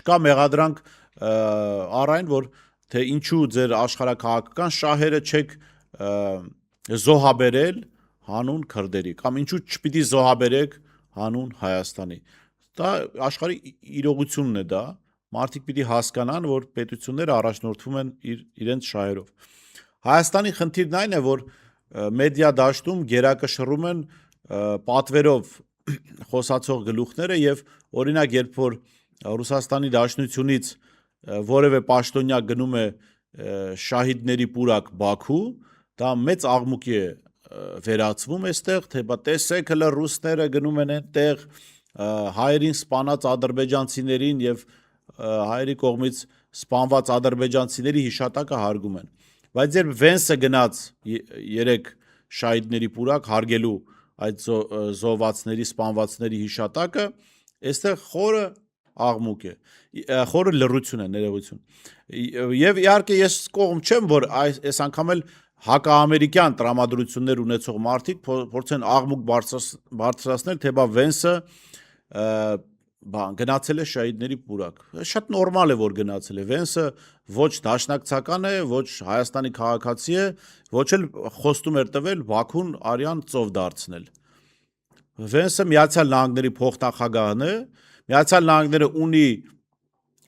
չկա մեղադրանք առայն, որ թե ինչու ձեր աշխարհաքաղաքական շահերը չեք զոհաբերել հանուն քրդերի, կամ ինչու չպիտի զոհաբերեք հանուն Հայաստանի։ Դա աշխարհի իրողությունն է դա, մարդիկ պիտի հասկանան, որ պետությունները առաջնորդվում են իրենց շահերով։ Հայաստանի խնդիրն այն է, որ մեդիա դաշտում գերակշռում են պատվերով խոսացող գլուխները եւ օրինակ երբ որ Ռուսաստանի Դաշնությունից որևէ պաշտոնյա գնում է շահիդների պուրակ Բաքու, դա մեծ աղմուկի է վերածվում այստեղ, թե բա տեսեք հələ ռուսները գնում են այնտեղ հայերին սպանած ադրբեջանցիներին եւ հայերի կողմից սպանված ադրբեջանցիների հիշատակը հարգում են։ Բայց երբ Վենսը գնաց 3 շահիդների պուրակ հարգելու այդ զոհվածների, սպանվածների հիշատակը, այստեղ խորը աղմուկ է, խորը լռություն է, ներողություն։ Եվ իհարկե ես կողմ չեմ, որ այս անգամ էլ հակաամերիկյան տրամադրություններ ունեցող մարդիկ փորձեն աղմուկ բարձրացնել, թե բա Վենսը գնացել է շահիդների պուրակ։ Շատ նորմալ է, որ գնացել է։ Վենսը ոչ դաշնակցական է, ոչ Հայաստանի քաղաքացի է, ոչ էլ խոստում էր տվել Բաքուն արյան ծով դարձնել։ Վենսը Միացյալ Նահանգների փոխնախագահն է, Միացյալ Նահանգները ունի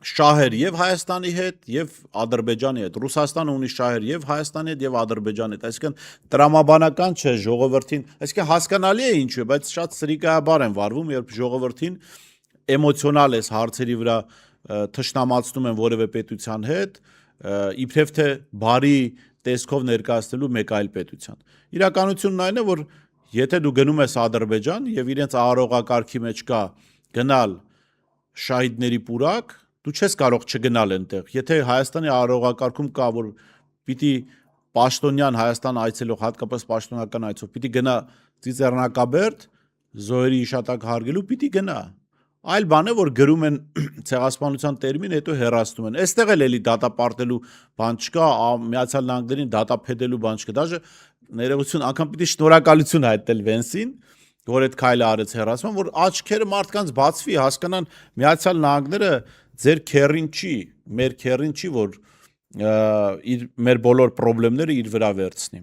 շահեր եւ Հայաստանի հետ եւ Ադրբեջանի հետ։ Ռուսաստանը ունի շահեր եւ Հայաստանի հետ եւ Ադրբեջանի հետ։ Այսինքն տրամաբանական չէ ժողովրդին, այսինքն հասկանալի է ինչու է, բայց շատ սրիկայաբար են վարվում, երբ ժողովրդին էմոցիոնալ էս հարցերի վրա թշնամացնում են որևէ պետության հետ, իբրև թե բարի տեսքով ներկայացնելու մեկ այլ պետության։ Իրականությունն այն է, որ եթե դու գնում ես Ադրբեջան եւ իրենց արարողակարգի մեջ կա գնալ շահիդների պուրակ, դու չես կարող չգնալ այնտեղ։ Եթե Հայաստանի արարողակարգում կա, որ պիտի պաշտոնյան Հայաստան այցելող, հատկապես պաշտոնական այցով, պիտի գնա Ծիծեռնակաբերդ զոհերի հիշատակ հարգելու, պիտի գնա։ Այլ բան է, որ գրում են ցեղասպանության տերմին, հետո հեռացնում են։ Այստեղ էլ էլի դատապարտելու բան չկա, Միացյալ Նահանգներին դատապետելու բան չկա։ Դաժե ներողություն, անգամ պիտի շնորհակալություն հայտնել Վենսին, որ այդ քայլը արեց հեռացման, որ աչքերը մարդկանց բացվի, հասկանան Միացյալ Նահանգները ձեր քերին չի, մեր քերին չի, որ մեր բոլոր խնդիրները իր վրա վերցնի։